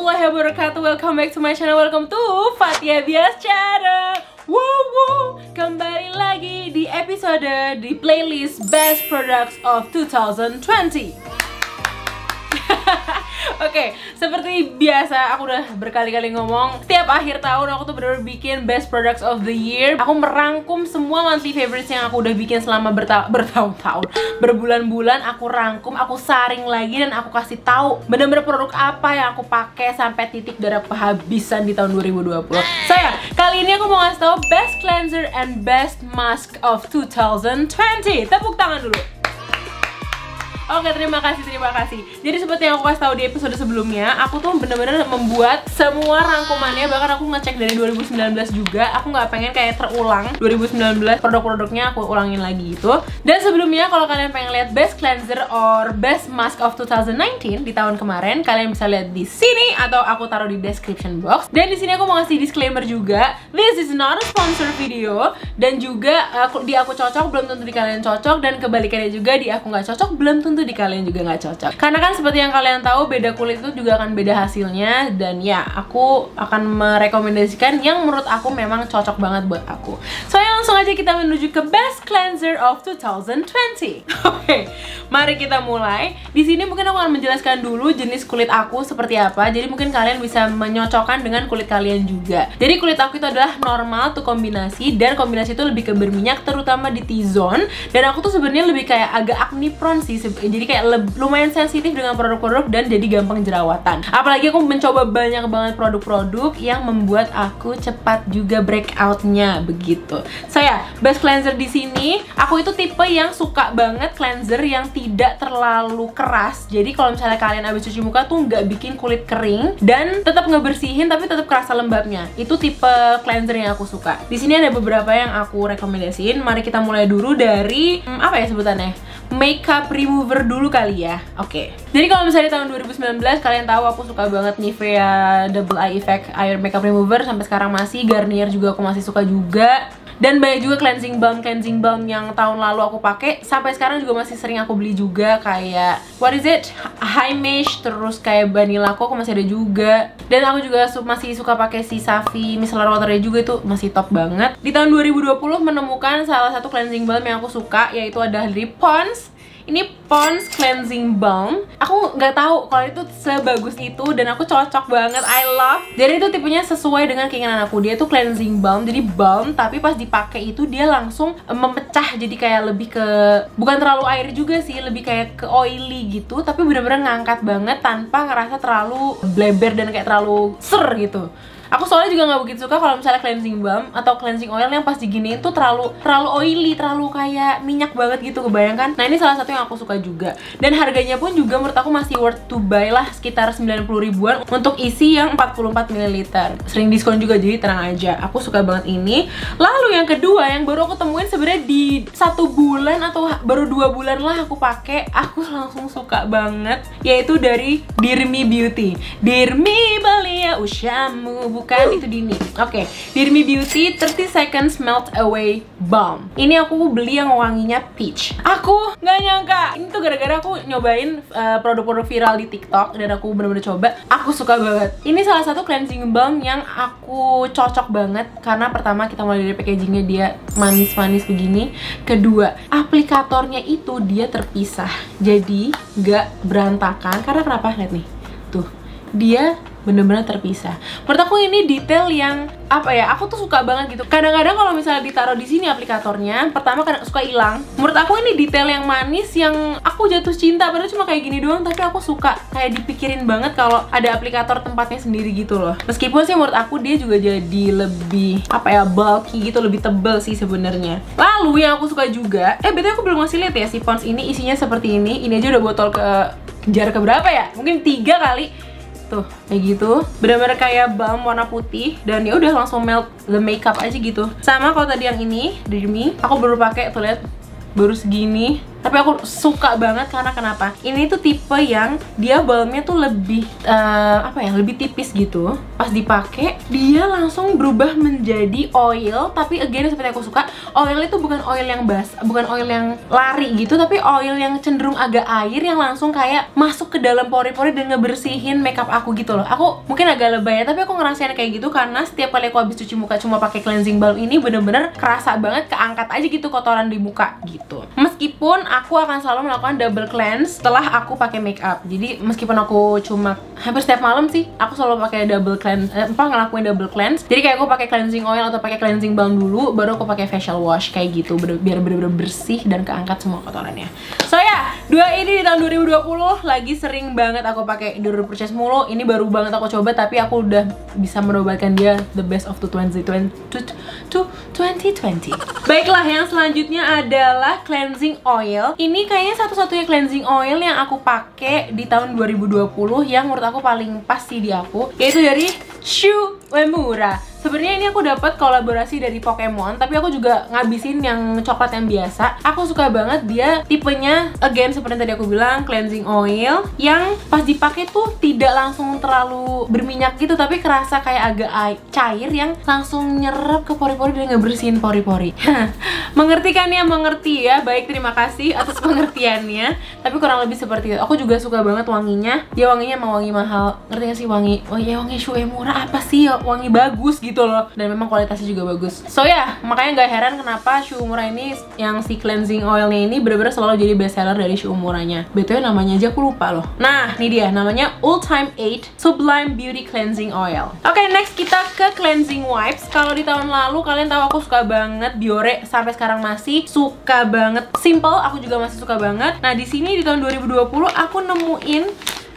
warahmatullahi wabarakatuh. Welcome back to my channel. Welcome to Fathia Biascara. Woo! Kembali lagi di episode di playlist Best Products of 2020. Oke, seperti biasa aku udah berkali-kali ngomong, setiap akhir tahun aku tuh bener-bener bikin Best Products of the Year. Aku merangkum semua monthly favorites yang aku udah bikin selama bertahun-tahun, berbulan-bulan. Aku rangkum, aku saring lagi, dan aku kasih tahu bener-bener produk apa yang aku pakai sampai titik darah kehabisan di tahun 2020. Saya kali ini aku mau ngasih tahu Best Cleanser and Best Mask of 2020. Tepuk tangan dulu. Oke, terima kasih. Jadi seperti yang aku kasih tahu di episode sebelumnya, aku tuh bener-bener membuat semua rangkumannya. Bahkan aku ngecek dari 2019 juga. Aku nggak pengen kayak terulang 2019 produk-produknya aku ulangin lagi gitu. Dan sebelumnya kalau kalian pengen lihat Best Cleanser or Best Mask of 2019 di tahun kemarin, kalian bisa lihat di sini atau aku taruh di description box. Dan di sini aku mau ngasih disclaimer juga. This is not a sponsor video. Dan juga di aku cocok belum tentu di kalian cocok, dan kebalikannya juga di aku nggak cocok belum tentu di kalian juga nggak cocok. Karena kan seperti yang kalian tahu, beda kulit itu juga akan beda hasilnya. Dan ya, aku akan merekomendasikan yang menurut aku memang cocok banget buat aku. So ya, langsung aja kita menuju ke Best Cleanser of 2020. Oke, mari kita mulai. Di sini mungkin aku akan menjelaskan dulu jenis kulit aku seperti apa. Jadi mungkin kalian bisa menyocokkan dengan kulit kalian juga. Jadi kulit aku itu adalah normal tuh kombinasi, dan kombinasi itu lebih ke berminyak, terutama di T-zone. Dan aku tuh sebenarnya lebih kayak agak acne prone sih. Jadi kayak lumayan sensitif dengan produk-produk dan jadi gampang jerawatan. Apalagi aku mencoba banyak banget produk-produk yang membuat aku cepat juga breakoutnya begitu. Saya Best Cleanser di sini, aku itu tipe yang suka banget cleanser yang tidak terlalu keras. Jadi kalau misalnya kalian habis cuci muka tuh nggak bikin kulit kering dan tetap ngebersihin tapi tetap kerasa lembabnya. Itu tipe cleanser yang aku suka. Di sini ada beberapa yang aku rekomendasiin. Mari kita mulai dulu dari apa ya sebutannya? Makeup remover dulu kali ya. Oke. Jadi kalau misalnya di tahun 2019 kalian tahu aku suka banget Nivea Double Eye Effect Air Makeup Remover, sampai sekarang masih. Garnier juga aku masih suka juga. Dan banyak juga cleansing balm yang tahun lalu aku pakai, sampai sekarang juga masih sering aku beli juga. Kayak what is it? Highmesh, terus kayak Vanilla aku masih ada juga. Dan aku juga masih suka pakai si Safi Micellar Waternya juga, itu masih top banget. Di tahun 2020 menemukan salah satu cleansing balm yang aku suka, yaitu adalah dari Pond's. Ini Pond's Cleansing Balm. Aku nggak tahu kalau itu sebagus itu, dan aku cocok banget. I love. Jadi itu tipenya sesuai dengan keinginan aku. Dia tuh cleansing balm, jadi balm tapi pas dipakai itu dia langsung memecah. Jadi kayak lebih ke, bukan terlalu air juga sih, lebih kayak ke oily gitu, tapi bener-bener ngangkat banget tanpa ngerasa terlalu bleber dan kayak terlalu ser gitu. Aku soalnya juga nggak begitu suka kalau misalnya cleansing balm atau cleansing oil yang pas diginiin tuh terlalu oily, terlalu kayak minyak banget gitu, kebayangkan? Nah, ini salah satu yang aku suka juga. Dan harganya pun juga menurut aku masih worth to buy lah, sekitar 90 ribuan untuk isi yang 44 ml. Sering diskon juga, jadi tenang aja. Aku suka banget ini. Lalu yang kedua yang baru aku temuin sebenarnya di 1 bulan atau baru 2 bulan lah aku pakai, aku langsung suka banget, yaitu dari Dear Me Beauty. Dear Me Balia Ushamu, bukan itu Dini. Oke, Dear Me Beauty 30 Seconds Melt Away Balm. Ini aku beli yang wanginya peach. Aku nggak nyangka. Ini tuh gara-gara aku nyobain produk-produk viral di TikTok, dan aku bener-bener coba. Aku suka banget. Ini salah satu cleansing balm yang aku cocok banget, karena pertama kita mulai dari packagingnya, dia manis-manis begini. Kedua, aplikatornya itu dia terpisah, jadi nggak berantakan. Karena kenapa? Lihat nih, tuh dia bener-bener terpisah. Menurut aku ini detail yang apa ya, aku tuh suka banget gitu. Kadang-kadang kalau misalnya ditaruh di sini aplikatornya, pertama kadang suka hilang. Menurut aku ini detail yang manis yang aku jatuh cinta. Padahal cuma kayak gini doang, tapi aku suka kayak dipikirin banget kalau ada aplikator tempatnya sendiri gitu loh. Meskipun sih menurut aku dia juga jadi lebih apa ya, bulky gitu, lebih tebel sih sebenarnya. Lalu yang aku suka juga, betul aku belum ngasih lihat ya, si Pond's ini isinya seperti ini. Ini aja udah botol ke jar ke berapa ya? Mungkin 3 kali. Tuh, kayak gitu. Bener-bener kayak balm warna putih, dan ya udah langsung melt the makeup aja gitu. Sama kalau tadi yang ini, Dear Me, aku baru pakai tuh, lihat, baru segini. Tapi aku suka banget karena kenapa? Ini tuh tipe yang dia balmnya tuh lebih apa ya, lebih tipis gitu. Pas dipakai dia langsung berubah menjadi oil. Tapi again seperti aku suka, oil itu bukan oil yang bukan oil yang lari gitu, tapi oil yang cenderung agak air yang langsung kayak masuk ke dalam pori-pori dan ngebersihin makeup aku gitu loh. Aku mungkin agak lebay ya, tapi aku ngerasain kayak gitu karena setiap kali aku habis cuci muka cuma pakai cleansing balm ini bener-bener kerasa banget, keangkat aja gitu kotoran di muka gitu. Meskipun aku akan selalu melakukan double cleanse setelah aku pakai makeup. Jadi meskipun aku cuma hampir setiap malam sih aku selalu pakai double cleanse, ngelakuin double cleanse. Jadi kayak aku pakai cleansing oil atau pakai cleansing balm dulu, baru aku pakai facial wash kayak gitu, biar bener-bener bersih dan keangkat semua kotorannya. So ya, dua ini di tahun 2020 lagi sering banget aku pakai di purchase mulu. Ini baru banget aku coba, tapi aku udah bisa menobatkan dia the best of 2020. Baiklah, yang selanjutnya adalah cleansing oil. Ini kayaknya satu-satunya cleansing oil yang aku pakai di tahun 2020 yang menurut aku paling pas sih di aku, yaitu dari Shu Uemura. Sebenarnya ini aku dapat kolaborasi dari Pokemon, tapi aku juga ngabisin yang coklat yang biasa. Aku suka banget dia tipenya, again seperti yang tadi aku bilang, cleansing oil yang pas dipakai tuh tidak langsung terlalu berminyak gitu, tapi kerasa kayak agak cair yang langsung nyerap ke pori-pori dan ngebersihin pori-pori. Mengerti kan ya? Mengerti ya? Baik, terima kasih atas pengertiannya. Tapi kurang lebih seperti itu. Aku juga suka banget wanginya. Dia wanginya emang wangi mahal. Ngerti gak sih wangi? Oh ya, wangi Shu Uemura apa sih? Wangi bagus gitu loh, dan memang kualitasnya juga bagus. So ya, makanya gak heran kenapa Shu Uemura ini yang si cleansing oilnya ini bener-bener selalu jadi best seller dari Shu Uemuranya. BTW namanya aja aku lupa loh. Nah, ini dia namanya All Time 8 Sublime Beauty Cleansing Oil. Oke, next kita ke cleansing wipes. Kalau di tahun lalu kalian tahu aku suka banget Biore, sampai sekarang masih suka banget. Simple, aku juga masih suka banget. Nah, di sini di tahun 2020 aku nemuin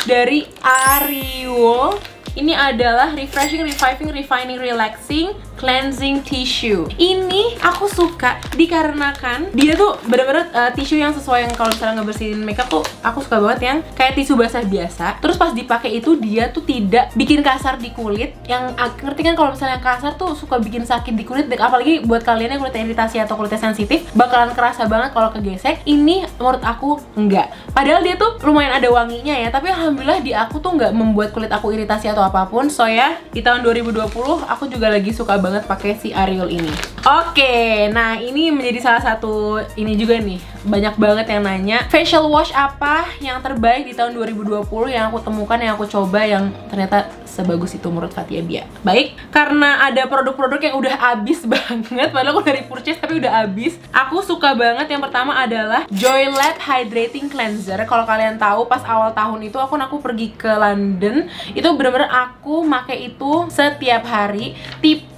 dari Ariel. Ini adalah Refreshing, Reviving, Refining, Relaxing Cleansing Tissue. Ini aku suka dikarenakan dia tuh bener-bener tisu yang sesuai yang kalau misalnya ngebersihin makeup tuh aku suka banget yang kayak tisu basah biasa. Terus pas dipakai itu dia tuh tidak bikin kasar di kulit. Yang ngerti kan kalau misalnya kasar tuh suka bikin sakit di kulit, apalagi buat kalian yang kulitnya iritasi atau kulitnya sensitif bakalan kerasa banget kalau kegesek. Ini menurut aku enggak. Padahal dia tuh lumayan ada wanginya ya, tapi alhamdulillah di aku tuh nggak membuat kulit aku iritasi atau apapun. So ya, di tahun 2020 aku juga lagi suka banget pakai si Ariel ini. Oke, nah ini menjadi salah satu ini juga nih. Banyak banget yang nanya, facial wash apa yang terbaik di tahun 2020 yang aku temukan, yang aku coba, yang ternyata sebagus itu menurut Fathia Bia. Baik, karena ada produk-produk yang udah habis banget, padahal aku dari purchase tapi udah habis. Aku suka banget yang pertama adalah Joy Lab Hydrating Cleanser. Kalau kalian tahu, pas awal tahun itu aku pergi ke London, itu bener-bener aku pakai itu setiap hari. Tipe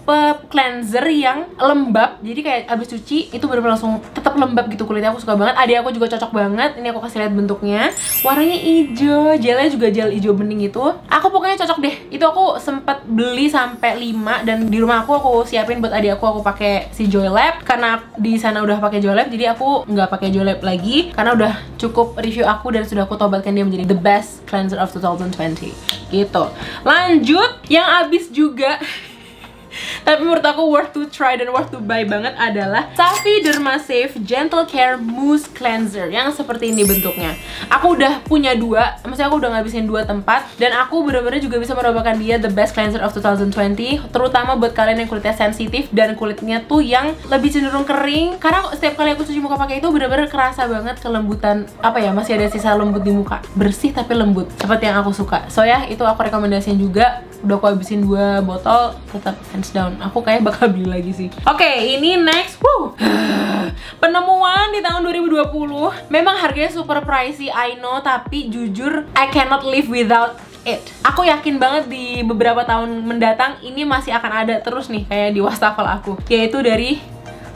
cleanser yang lembab, jadi kayak abis cuci itu bener-bener langsung tetap lembab gitu kulitnya. Aku suka banget. Adik aku juga cocok banget. Ini aku kasih lihat bentuknya, warnanya hijau, gelnya juga gel hijau bening itu. Aku pokoknya cocok deh. Itu aku sempat beli sampai 5 dan di rumah aku siapin buat adik aku pakai si Joy Lab karena di sana udah pakai Joy Lab, jadi aku nggak pakai Joy Lab lagi karena udah cukup review aku dan sudah aku tobatkan dia menjadi the best cleanser of 2020 gitu. Lanjut yang abis juga tapi menurut aku worth to try dan worth to buy banget adalah Safi Dermasafe Gentle Care Mousse Cleanser yang seperti ini bentuknya. Aku udah punya 2, maksudnya aku udah ngabisin 2 tempat dan aku bener-bener juga bisa merupakan dia the best cleanser of 2020, terutama buat kalian yang kulitnya sensitif dan kulitnya tuh yang lebih cenderung kering. Karena setiap kali aku cuci muka pakai itu bener-bener kerasa banget kelembutan, apa ya, masih ada sisa lembut di muka, bersih tapi lembut seperti yang aku suka. So ya, itu aku rekomendasiin juga. Udah aku habisin 2 botol, tetap hands down aku kayak bakal beli lagi sih. Oke, ini next. Penemuan di tahun 2020. Memang harganya super pricey, I know, tapi jujur I cannot live without it. Aku yakin banget di beberapa tahun mendatang ini masih akan ada terus nih kayak di wastafel aku, yaitu dari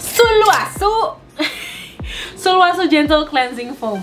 Sulwhasoo Sulwhasoo Gentle Cleansing Foam.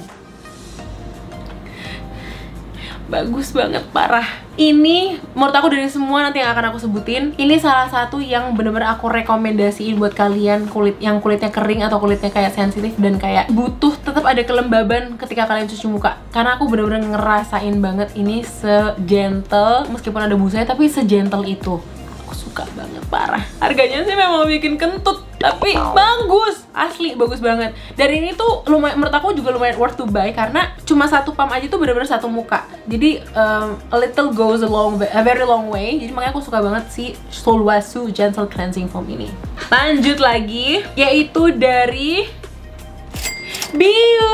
Bagus banget, parah. Ini menurut aku dari semua nanti yang akan aku sebutin, ini salah satu yang bener-bener aku rekomendasiin buat kalian yang kulitnya kering atau kulitnya kayak sensitif dan kayak butuh tetap ada kelembaban ketika kalian cuci muka. Karena aku bener-bener ngerasain banget ini segentle, meskipun ada busanya tapi segentle itu. Aku suka suka banget, parah. Harganya sih memang bikin kentut, tapi bagus, asli bagus banget. Dan ini tuh lumayan, menurut aku juga lumayan worth to buy karena cuma satu pump aja tuh bener-bener satu muka. Jadi a little goes a very long way. Jadi makanya aku suka banget si Solwasu Gentle Cleansing Foam ini. Lanjut lagi, yaitu dari Biu.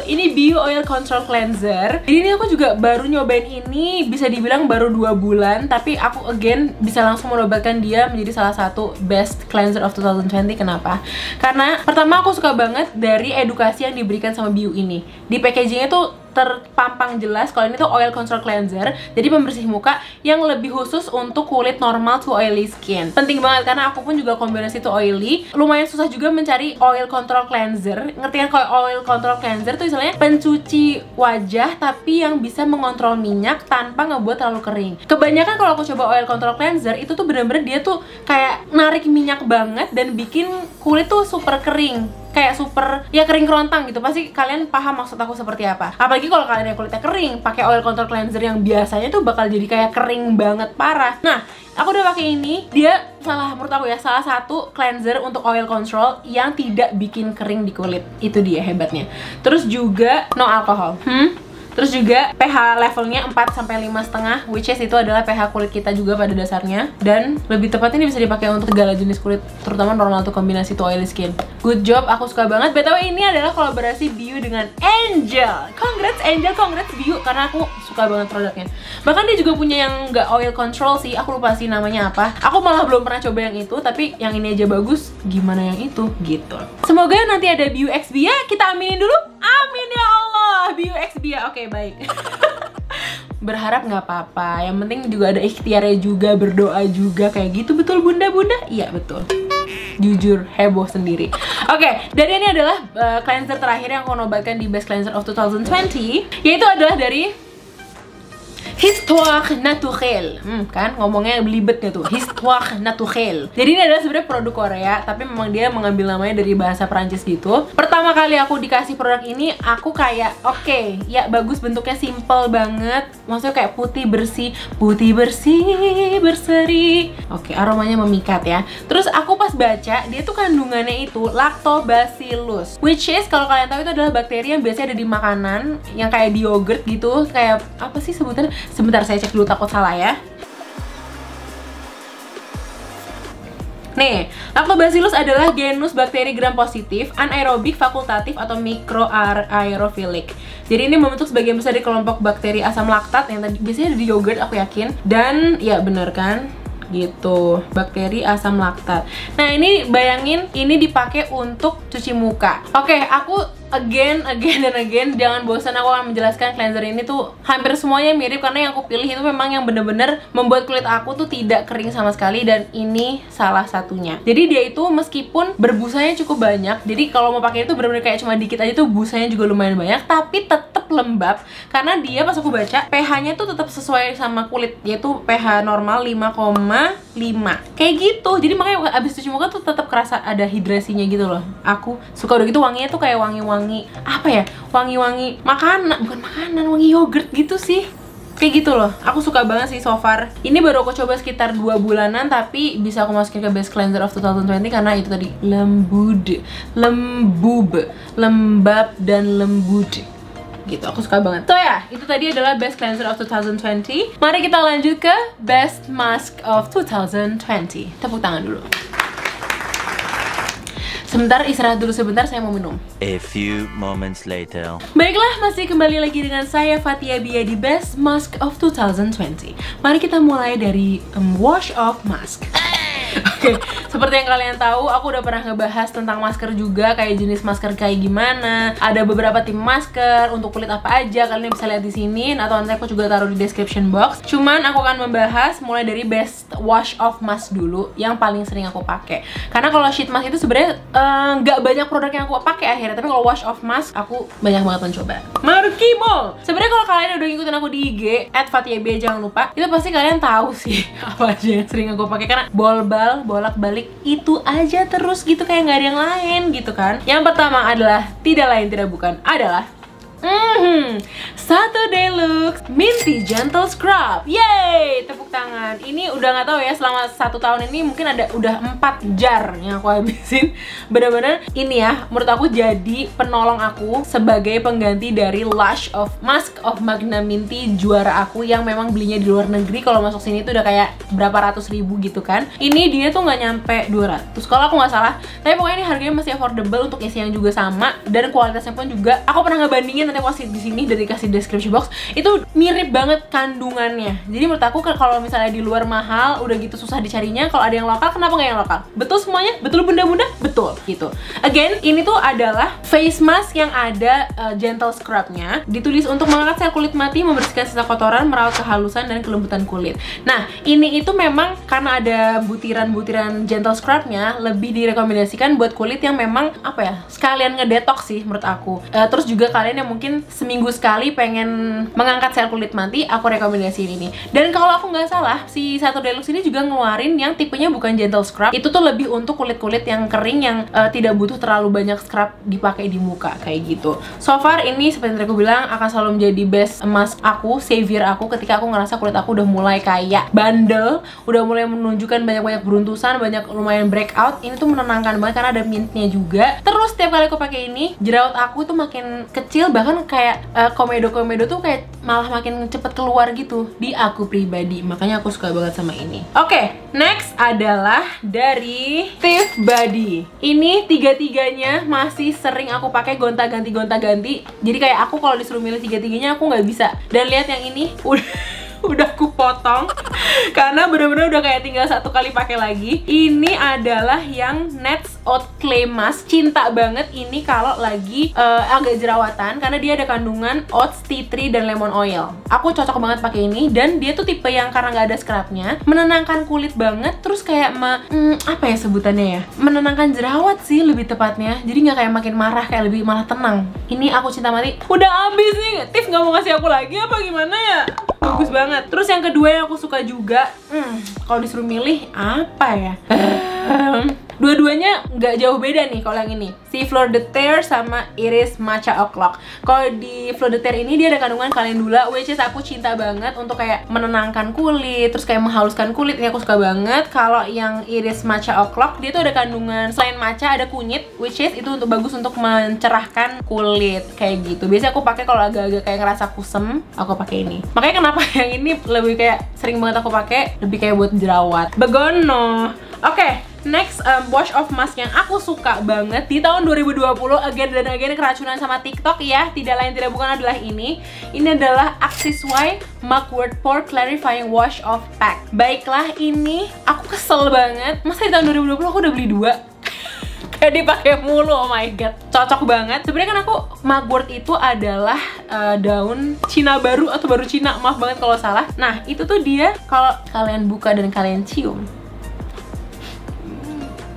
Ini Biu Oil Control Cleanser. Jadi ini aku juga baru nyobain ini, bisa dibilang baru 2 bulan, tapi aku again bisa langsung menobatkan dia menjadi salah satu best cleanser of 2020. Kenapa? Karena pertama aku suka banget dari edukasi yang diberikan sama Biu ini. Di packagingnya tuh terpampang jelas kalau ini tuh oil control cleanser, jadi pembersih muka yang lebih khusus untuk kulit normal to oily skin. Penting banget karena aku pun juga kombinasi to oily. Lumayan susah juga mencari oil control cleanser. Ngerti kan kalau oil control cleanser tuh istilahnya pencuci wajah tapi yang bisa mengontrol minyak tanpa ngebuat terlalu kering. Kebanyakan kalau aku coba oil control cleanser itu tuh bener-bener dia tuh kayak narik minyak banget dan bikin kulit tuh super kering, kayak super ya kering kerontang gitu. Pasti kalian paham maksud aku seperti apa. Apalagi kalau kalian yang kulitnya kering, pakai oil control cleanser yang biasanya tuh bakal jadi kayak kering banget, parah. Nah, aku udah pakai ini, dia menurut aku ya salah satu cleanser untuk oil control yang tidak bikin kering di kulit. Itu dia hebatnya. Terus juga no alcohol. Terus juga pH levelnya 4-5,5, which is itu adalah pH kulit kita juga pada dasarnya. Dan lebih tepatnya ini bisa dipakai untuk segala jenis kulit, terutama normal tuh kombinasi to oily skin. Good job, aku suka banget. BTW ini adalah kolaborasi Biu dengan Angel. Congrats Angel, congrats Biu, karena aku suka banget produknya. Bahkan dia juga punya yang nggak oil control sih, aku lupa sih namanya apa. Aku malah belum pernah coba yang itu, tapi yang ini aja bagus, gimana yang itu gitu. Semoga nanti ada Biu X Bia, kita aminin dulu. Amin ya Allah, Biu X Bia. Oke, baik. Berharap nggak apa-apa, yang penting juga ada ikhtiarnya juga, berdoa juga kayak gitu. Betul bunda-bunda? Iya betul, jujur heboh sendiri. Oke, dan ini adalah cleanser terakhir yang aku nobatkan di Best Cleanser of 2020, yaitu adalah dari Histoire Naturelle. Kan ngomongnya belibet gak tuh? Histoire Naturelle. Jadi ini adalah sebenarnya produk Korea, tapi memang dia mengambil namanya dari bahasa Perancis gitu. Pertama kali aku dikasih produk ini, aku kayak oke, ya bagus, bentuknya simple banget. Maksudnya kayak putih bersih berseri. Oke, aromanya memikat ya. Terus aku pas baca, dia tuh kandungannya itu lactobacillus, which is kalau kalian tahu itu adalah bakteri yang biasanya ada di makanan, yang kayak di yogurt gitu. Kayak apa sih sebutannya? Sebentar, saya cek dulu takut salah ya. Nih, Lactobacillus adalah genus bakteri gram positif, anaerobik, fakultatif, atau mikroaerofilik. Jadi ini membentuk sebagian besar dari kelompok bakteri asam laktat yang tadi biasanya ada di yogurt, aku yakin. Dan ya bener kan? Gitu, bakteri asam laktat. Nah ini bayangin, ini dipakai untuk cuci muka. Oke, aku again dan again, jangan bosan, aku akan menjelaskan cleanser ini tuh hampir semuanya mirip karena yang aku pilih itu memang yang bener-bener membuat kulit aku tuh tidak kering sama sekali, dan ini salah satunya. Jadi dia itu meskipun berbusanya cukup banyak, jadi kalau mau pakai itu bener-bener kayak cuma dikit aja tuh busanya juga lumayan banyak, tapi tetap lembab karena dia pas aku baca pH-nya tuh tetap sesuai sama kulit, yaitu pH normal 5,5 kayak gitu. Jadi makanya abis cuci muka tuh tetap kerasa ada hidrasinya gitu loh. Aku suka udah gitu, wanginya tuh kayak wangi-wangi apa ya, wangi-wangi makanan, bukan makanan, wangi yogurt gitu sih, kayak gitu loh. Aku suka banget sih so far. Ini baru aku coba sekitar 2 bulanan, tapi bisa aku masukin ke Best Cleanser of 2020 karena itu tadi lembab dan lembut gitu. Aku suka banget. So ya, itu tadi adalah Best Cleanser of 2020. Mari kita lanjut ke Best Mask of 2020. Tepuk tangan dulu. Sebentar, istirahat dulu sebentar, saya mau minum. A few moments later. Baiklah, masih kembali lagi dengan saya Fathia Bia di Best Mask of 2020. Mari kita mulai dari wash off mask. Oke, seperti yang kalian tahu, aku udah pernah ngebahas tentang masker juga, kayak jenis masker kayak gimana. Ada beberapa tim masker untuk kulit apa aja, kalian bisa lihat di sini, atau nanti aku juga taruh di description box. Cuman aku akan membahas mulai dari best wash off mask dulu, yang paling sering aku pakai. Karena kalau sheet mask itu sebenarnya nggak banyak produk yang aku pakai akhirnya, tapi kalau wash off mask aku banyak banget mencoba. Markimo. Sebenarnya kalau kalian udah ngikutin aku di IG @fathia_bia, jangan lupa, itu pasti kalian tahu sih apa aja yang sering aku pakai, karena bolak-balik itu aja terus gitu, kayak nggak ada yang lain gitu kan. Yang pertama adalah tidak lain tidak bukan adalah Saturday Looks Minty Gentle Scrub. Yeay, tepuk tangan. Ini udah nggak tahu ya, selama 1 tahun ini mungkin udah 4 jar yang aku habisin. Bener-bener ini ya, menurut aku jadi penolong aku sebagai pengganti dari Mask of Magna Minty, juara aku yang memang belinya di luar negeri. Kalau masuk sini tuh udah kayak berapa ratus ribu gitu kan. Ini dia tuh nggak nyampe 200 kalau aku nggak salah. Tapi pokoknya ini harganya masih affordable untuk isi yang juga sama, dan kualitasnya pun juga aku pernah ngebandingin, nanti aku kasih di sini dan dikasih description box. Itu mirip banget kandungannya. Jadi menurut aku kalau misalnya di luar mahal, udah gitu susah dicarinya, kalau ada yang lokal kenapa nggak yang lokal? Betul semuanya? Betul bunda-bunda? Betul gitu. Again, ini tuh adalah face mask yang ada gentle scrubnya. Ditulis untuk mengangkat sel kulit mati, membersihkan sisa kotoran, merawat kehalusan dan kelembutan kulit. Nah, ini itu memang karena ada butiran-butiran gentle scrubnya, lebih direkomendasikan buat kulit yang memang apa ya, sekalian ngedetox sih menurut aku. Terus juga kalian yang mungkin seminggu sekali pengen mengangkat sel kulit mati, aku rekomendasiin ini. Dan kalau aku nggak salah, si Saturday Looks ini juga ngeluarin yang tipenya bukan gentle scrub. Itu tuh lebih untuk kulit-kulit yang kering, yang tidak butuh terlalu banyak scrub dipakai di muka kayak gitu. So far ini seperti yang aku bilang akan selalu menjadi best mask aku, savior aku ketika aku ngerasa kulit aku udah mulai kayak bandel, udah mulai menunjukkan banyak-banyak beruntusan, banyak lumayan breakout. Ini tuh menenangkan banget karena ada mintnya juga. Terus setiap kali aku pakai ini, jerawat aku tuh makin kecil, bahkan kayak komedo-komedo tuh kayak malah makin cepet keluar gitu di aku pribadi. Makanya aku suka banget sama ini. Oke, next adalah dari Tiff Body. Ini tiga-tiganya masih sering aku pakai gonta-ganti. Jadi kayak aku kalau disuruh milih tiga-tiganya aku nggak bisa. Dan lihat yang ini udah aku potong karena bener-bener udah kayak tinggal 1 kali pakai lagi. Ini adalah yang Nets Oat Clay Mask. Cinta banget ini kalau lagi agak jerawatan karena dia ada kandungan oats, tea tree, dan lemon oil. Aku cocok banget pakai ini, dan dia tuh tipe yang karena nggak ada scrubnya, menenangkan kulit banget. Terus kayak apa ya sebutannya ya, menenangkan jerawat sih lebih tepatnya. Jadi nggak kayak makin marah, kayak lebih malah tenang. Ini aku cinta mati. Udah habis nih, Tiff nggak mau ngasih aku lagi apa gimana ya? Bagus banget. Terus yang kedua yang aku suka juga, kalau disuruh milih apa ya? Dua-duanya nggak jauh beda nih kalau yang ini. Si Fleur de Terre sama Iris Matcha O'Clock. Kalau di Fleur de Terre ini dia ada kandungan calendula, which is aku cinta banget untuk kayak menenangkan kulit, terus kayak menghaluskan kulit. Ini aku suka banget. Kalau yang Iris Matcha O'Clock, dia tuh ada kandungan selain matcha ada kunyit, which is itu untuk bagus untuk mencerahkan kulit kayak gitu. Biasanya aku pakai kalau agak-agak kayak ngerasa kusem, aku pakai ini. Makanya kenapa yang ini lebih kayak sering banget aku pakai, lebih kayak buat jerawat. Begono. Oke, next wash of mask yang aku suka banget di tahun 2020, again dan again keracunan sama TikTok ya. Tidak lain tidak bukan adalah ini. Ini adalah Axiswy Mugwort Pore Clarifying Wash of Pack. Baiklah, ini aku kesel banget. Masa di tahun 2020 aku udah beli 2? Kayak dipakai mulu, oh my god. Cocok banget. Sebenarnya kan aku Mugwort itu adalah daun Cina baru atau baru Cina, maaf banget kalau salah. Nah, itu tuh dia kalau kalian buka dan kalian cium,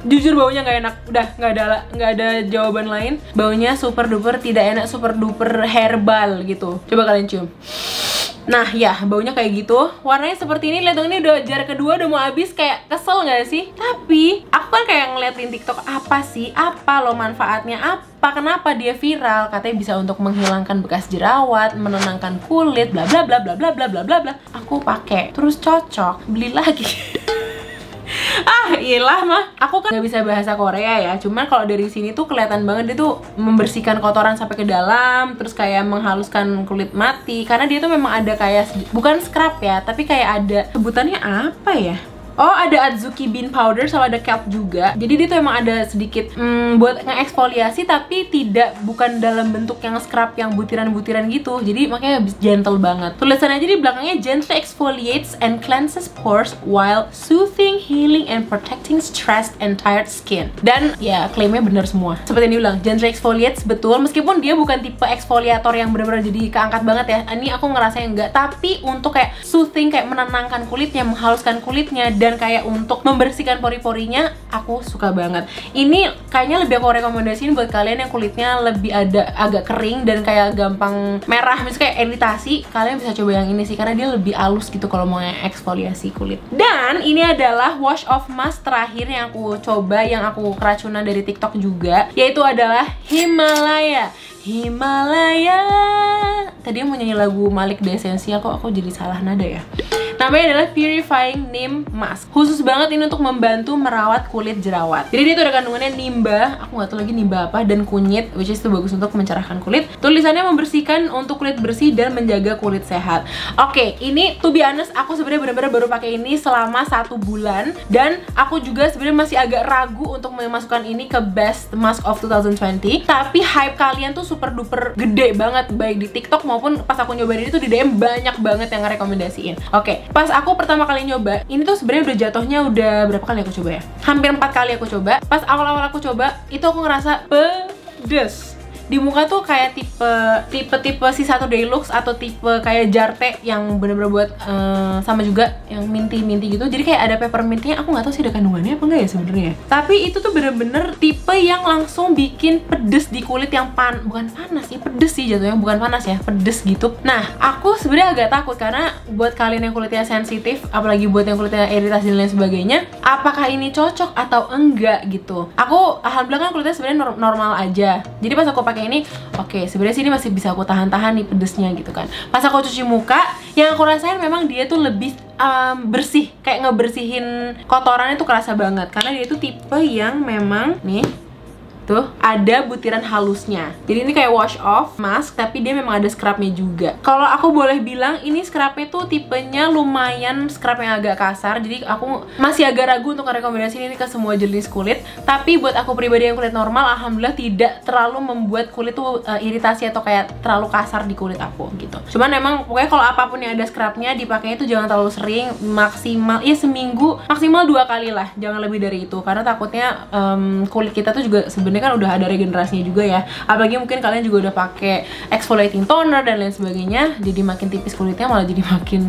jujur baunya nggak enak, udah nggak ada jawaban lain. Baunya super duper tidak enak, super duper herbal gitu. Coba kalian cium. Nah ya, baunya kayak gitu. Warnanya seperti ini, lihat dong, ini udah jar kedua udah mau habis. Kayak kesel nggak sih? Tapi aku kan kayak ngeliatin TikTok, apa sih? Apa lo manfaatnya? Apa? Kenapa dia viral? Katanya bisa untuk menghilangkan bekas jerawat, menenangkan kulit, bla bla bla bla bla bla bla bla bla. Aku pakai, terus cocok, beli lagi. Iyalah mah, aku kan nggak bisa bahasa Korea ya. Cuman kalau dari sini tuh kelihatan banget dia tuh membersihkan kotoran sampai ke dalam, terus kayak menghaluskan kulit mati. Karena dia tuh memang ada kayak bukan scrub ya, tapi kayak ada sebutannya apa ya? Oh, ada Adzuki Bean Powder sama ada kelp juga. Jadi dia tuh emang ada sedikit buat ngeeksfoliasi, tapi bukan dalam bentuk yang scrub yang butiran-butiran gitu. Jadi makanya gentle banget. Tulisannya aja di belakangnya, gently exfoliates and cleanses pores while soothing, healing, and protecting stressed and tired skin. Dan ya klaimnya bener semua. Seperti yang dibilang, gently exfoliates, betul. Meskipun dia bukan tipe eksfoliator yang bener-bener jadi keangkat banget ya. Ini aku ngerasanya enggak. Tapi untuk kayak soothing, kayak menenangkan kulitnya, menghaluskan kulitnya, dan kayak untuk membersihkan pori-porinya, aku suka banget. Ini kayaknya lebih aku rekomendasiin buat kalian yang kulitnya lebih agak kering dan kayak gampang merah, misalnya kayak iritasi. Kalian bisa coba yang ini sih, karena dia lebih halus gitu kalau mau eksfoliasi kulit. Dan ini adalah wash of mask terakhir yang aku coba, yang aku keracunan dari TikTok juga, yaitu adalah Himalaya. Himalaya. Tadi mau nyanyi lagu Malik The Essential, kok aku jadi salah nada ya. Namanya adalah Purifying Neem Mask. Khusus banget ini untuk membantu merawat kulit jerawat. Jadi dia tuh ada kandungannya nimba, aku nggak tahu lagi nimba apa, dan kunyit, which is itu bagus untuk mencerahkan kulit. Tulisannya membersihkan untuk kulit bersih dan menjaga kulit sehat. Oke, ini to be honest, aku sebenarnya benar-benar baru pakai ini selama 1 bulan, dan aku juga sebenarnya masih agak ragu untuk memasukkan ini ke Best Mask of 2020. Tapi hype kalian tuh super duper gede banget, baik di TikTok maupun pas aku nyobain ini tuh di DM banyak banget yang ngerekomendasiin. Oke, pas aku pertama kali nyoba, ini tuh sebenarnya udah jatuhnya udah berapa kali aku coba ya? Hampir 4 kali aku coba. Pas awal-awal aku coba, itu aku ngerasa pedes. Di muka tuh kayak tipe si Satu Deluxe atau tipe kayak Jarte yang bener-bener buat sama juga yang minty gitu. Jadi kayak ada peppermintnya, aku nggak tahu sih ada kandungannya apa enggak ya sebenarnya. Tapi itu tuh bener-bener tipe yang langsung bikin pedes di kulit yang bukan panas ya, pedes sih jatuhnya, bukan panas ya, pedes gitu. Nah, aku sebenarnya agak takut karena buat kalian yang kulitnya sensitif, apalagi buat yang kulitnya iritasi dan lain sebagainya, apakah ini cocok atau enggak gitu. Aku alhamdulillah kan kulitnya sebenarnya normal aja. Jadi pas aku pakai ini, oke, sebenarnya sini masih bisa aku tahan-tahan nih pedesnya gitu kan. Pas aku cuci muka, yang aku rasain memang dia tuh lebih bersih, kayak ngebersihin kotorannya tuh kerasa banget karena dia tuh tipe yang memang nih tuh ada butiran halusnya. Jadi ini kayak wash off mask, tapi dia memang ada scrubnya juga. Kalau aku boleh bilang, ini scrubnya tuh tipenya lumayan scrub yang agak kasar. Jadi aku masih agak ragu untuk merekomendasiin ini ke semua jenis kulit. Tapi buat aku pribadi yang kulit normal, alhamdulillah tidak terlalu membuat kulit tuh iritasi atau kayak terlalu kasar di kulit aku gitu. Cuman emang pokoknya kalau apapun yang ada scrubnya, dipakainya itu jangan terlalu sering, maksimal ya seminggu maksimal 2 kali lah, jangan lebih dari itu. Karena takutnya kulit kita tuh juga sebenarnya kan udah ada regenerasinya juga ya. Apalagi mungkin kalian juga udah pakai exfoliating toner dan lain sebagainya, jadi makin tipis kulitnya, malah jadi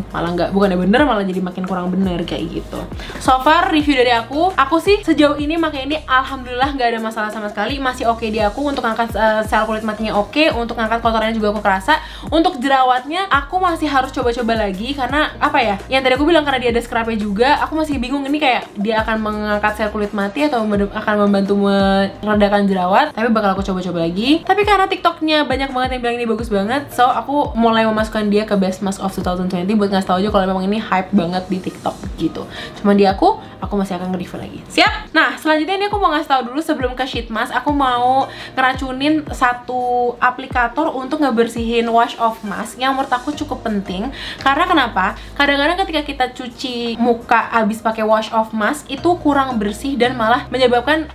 malah nggak, bukannya bener, malah jadi makin kurang bener kayak gitu. So far review dari aku sih sejauh ini pakai ini alhamdulillah nggak ada masalah sama sekali, masih oke di aku. Untuk ngangkat sel kulit matinya oke, untuk ngangkat kotorannya juga aku kerasa. Untuk jerawatnya aku masih harus coba-coba lagi karena apa ya, yang tadi aku bilang, karena dia ada scrubnya juga, aku masih bingung ini kayak dia akan mengangkat sel kulit mati atau akan membantu meredakan jerawat. Tapi bakal aku coba-coba lagi. Tapi karena TikToknya banyak banget yang bilang ini bagus banget, so aku mulai memasukkan dia ke Best Mask of 2020 buat ngasih tau aja kalau memang ini hype banget di TikTok gitu. Cuma di aku masih akan nge-review lagi. Siap? Nah, selanjutnya ini aku mau ngasih tau dulu sebelum ke sheet mask, aku mau ngeracunin satu aplikator untuk ngebersihin wash off mask yang menurut aku cukup penting. Karena kenapa? Kadang-kadang ketika kita cuci muka abis pakai wash off mask itu kurang bersih dan malah menyebabkan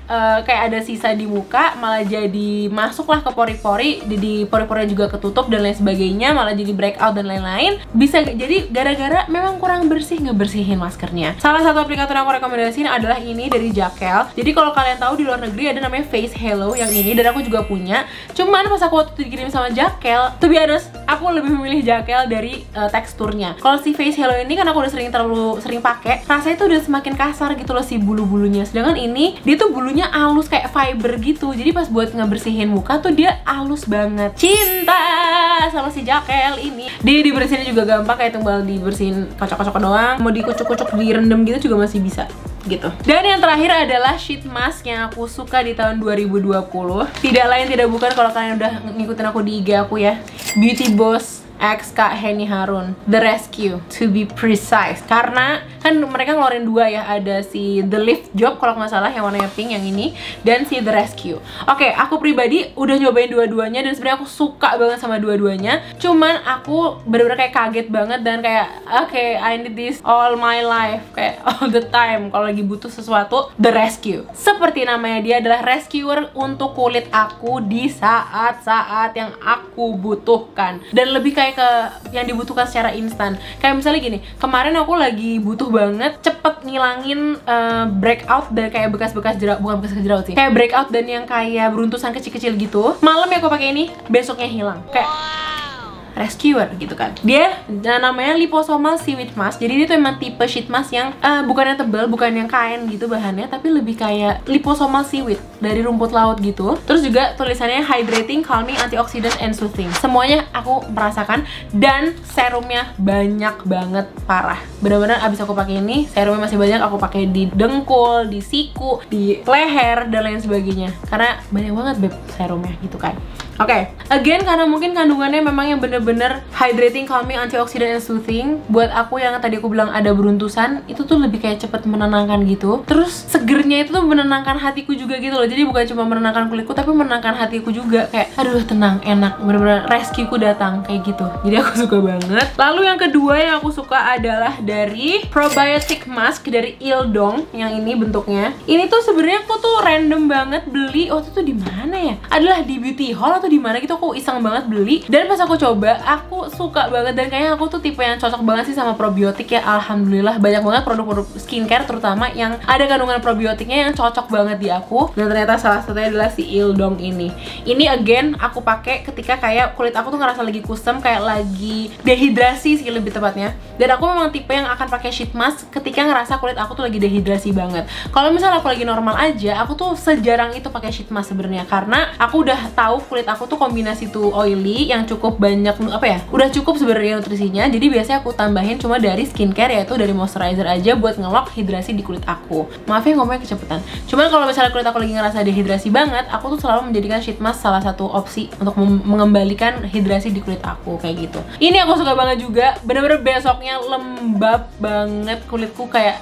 kayak ada sisa di muka, malah jadi masuklah ke pori-pori, jadi pori-porinya juga ketutup dan lain sebagainya, malah jadi breakout dan lain-lain. Bisa jadi gara-gara memang kurang bersih ngebersihin maskernya. Salah satu aplikator yang aku rekomendasiin adalah ini dari Jaquel. Jadi kalau kalian tahu di luar negeri ada namanya Face Halo yang ini, dan aku juga punya. Cuman pas aku waktu itu dikirim sama Jaquel, to be honest, aku lebih memilih Jaquel dari teksturnya. Kalau si Face Halo ini kan aku udah terlalu sering pakai, rasanya tuh udah semakin kasar gitu loh si bulu-bulunya. Sedangkan ini dia tuh bulunya halus kayak fiber gitu. Jadi pas buat ngebersihin muka tuh dia halus banget. Cinta sama si Jaquel ini. Dia dibersihin juga gampang, kayak tinggal dibersihin kocok-kocok doang. Mau dikucuk-kucuk, direndam gitu juga masih bisa gitu. Dan yang terakhir adalah sheet mask yang aku suka di tahun 2020. Tidak lain tidak bukan, kalau kalian udah ngikutin aku di IG aku ya, Beauty Boss X Kak Henny Harun, The Rescue to be precise. Karena kan mereka ngeluarin 2 ya, ada si The Lift Job kalau nggak salah yang warnanya pink yang ini, dan si The Rescue. Oke, aku pribadi udah nyobain dua-duanya dan sebenarnya aku suka banget sama dua-duanya. Cuman aku bener-bener kayak kaget banget dan kayak oke, I need this all my life, kayak all the time kalau lagi butuh sesuatu. The Rescue, seperti namanya, dia adalah rescuer untuk kulit aku di saat-saat yang aku butuhkan, dan lebih kayak ke yang dibutuhkan secara instan. Kayak misalnya gini, kemarin aku lagi butuh banget cepet ngilangin breakout dan kayak bekas-bekas jerawat, bukan bekas jerawat sih, kayak breakout dan yang kayak beruntusan kecil-kecil gitu. Malam ya aku pakai ini, besoknya hilang. Kayak rescuer gitu kan. Dia namanya liposomal seaweed mask. Jadi dia tuh emang tipe sheet mask yang bukan yang tebal, bukan yang kain gitu bahannya, tapi lebih kayak liposomal seaweed dari rumput laut gitu. Terus juga tulisannya hydrating, calming, antioxidant, and soothing. Semuanya aku merasakan, dan serumnya banyak banget, parah. Bener-bener abis aku pakai ini, serumnya masih banyak. Aku pakai di dengkul, di siku, di leher dan lain sebagainya. Karena banyak banget beb serumnya gitu kan. Oke, again karena mungkin kandungannya memang yang bener-bener hydrating, calming, antioxidant, and soothing. Buat aku yang tadi aku bilang ada beruntusan, itu tuh lebih kayak cepet menenangkan gitu. Terus segernya itu tuh menenangkan hatiku juga gitu loh. Jadi bukan cuma menenangkan kulitku, tapi menenangkan hatiku juga. Kayak aduh tenang, enak, bener-bener rescueku datang kayak gitu. Jadi aku suka banget. Lalu yang kedua yang aku suka adalah dari probiotic mask dari Ildong. Yang ini bentuknya. Ini tuh sebenarnya aku tuh random banget beli. Waktu itu di mana ya? Adalah di Beauty Hall atau di mana gitu, aku iseng banget beli. Dan pas aku coba, aku suka banget. Dan kayaknya aku tuh tipe yang cocok banget sih sama probiotik ya. Alhamdulillah banyak banget produk-produk skincare terutama yang ada kandungan probiotiknya yang cocok banget di aku. Dan ternyata salah satunya adalah si Ildong ini. Ini again aku pakai ketika kayak kulit aku tuh ngerasa lagi kusam, kayak lagi dehidrasi sih lebih tepatnya. Dan aku memang tipe yang akan pakai sheet mask ketika ngerasa kulit aku tuh lagi dehidrasi banget. Kalau misalnya aku lagi normal aja, aku tuh sejarang itu pakai sheet mask sebenarnya, karena aku udah tahu kulit aku tuh kombinasi tuh oily yang cukup banyak apa ya, udah cukup sebenarnya nutrisinya. Jadi biasanya aku tambahin cuma dari skincare, yaitu dari moisturizer aja buat ngelock hidrasi di kulit aku. Maaf ya ngomongnya kecepatan. Cuman kalau misalnya kulit aku lagi ngerasa dehidrasi banget, aku tuh selalu menjadikan sheet mask salah satu opsi untuk mengembalikan hidrasi di kulit aku kayak gitu. Ini aku suka banget juga. Bener-bener besoknya lembab banget kulitku, kayak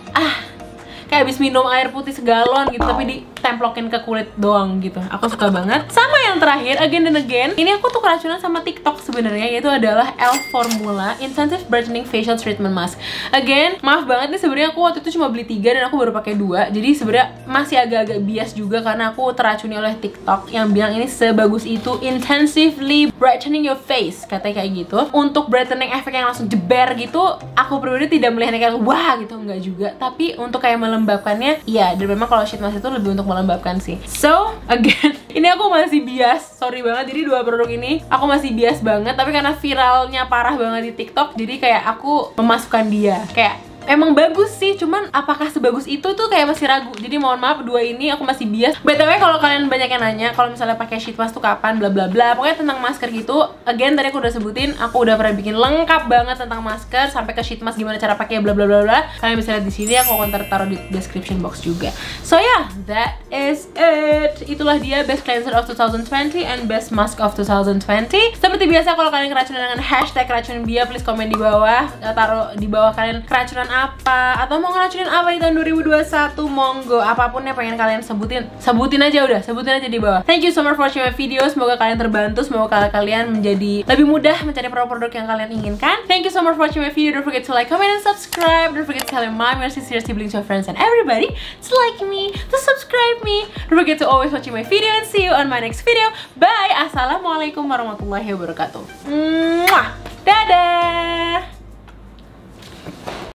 kayak habis minum air putih segalon gitu, tapi ditemplokin ke kulit doang gitu. Aku suka banget. Sama yang terakhir, again and again, ini aku tuh keracunan sama TikTok sebenarnya, yaitu adalah e.l.f. Formula Intensive Brightening Facial Treatment Mask. Again, maaf banget nih, sebenarnya aku waktu itu cuma beli 3 dan aku baru pakai 2. Jadi sebenarnya masih agak-agak bias juga karena aku teracuni oleh TikTok yang bilang ini sebagus itu, intensively brightening your face, katanya kayak gitu. Untuk brightening efek yang langsung jeber gitu, aku pribadi tidak melihatnya kayak wah gitu, enggak juga. Tapi untuk kayak melembabkannya, iya. Dan memang kalau sheet mask itu lebih untuk melembabkan sih. So, again, ini aku masih bias, sorry banget. Jadi 2 produk ini aku masih bias banget, tapi karena viralnya parah banget di TikTok, jadi kayak aku memasukkan dia. Kayak emang bagus sih, cuman apakah sebagus itu tuh kayak masih ragu. Jadi mohon maaf, 2 ini aku masih bias. BTW kalau kalian banyak yang nanya kalau misalnya pakai sheet mask tuh kapan bla bla bla, pokoknya tentang masker gitu, again tadi aku udah sebutin, aku udah pernah bikin lengkap banget tentang masker sampai ke sheet mask gimana cara pakai bla bla bla bla. Kalian bisa lihat di sini, aku akan taruh di description box juga. So yeah, that is it. Itulah dia best cleanser of 2020 and best mask of 2020. Seperti biasa, kalau kalian keracunan dengan hashtag keracunan Bia, please komen di bawah, taruh di bawah kalian keracunan apa atau mau ngeracunin apa di tahun 2021. Monggo, apapun yang pengen kalian sebutin aja, udah sebutin aja di bawah. Thank you so much for watching my video. Semoga kalian terbantu, semoga kalian menjadi lebih mudah mencari produk-produk yang kalian inginkan. Thank you so much for watching my video. Don't forget to like, comment, and subscribe. Don't forget to tell your mom, your sister, siblings, your friends, and everybody to like me, to subscribe me. Don't forget to always watching my video, and see you on my next video. Bye. Assalamualaikum warahmatullahi wabarakatuh. Dadah.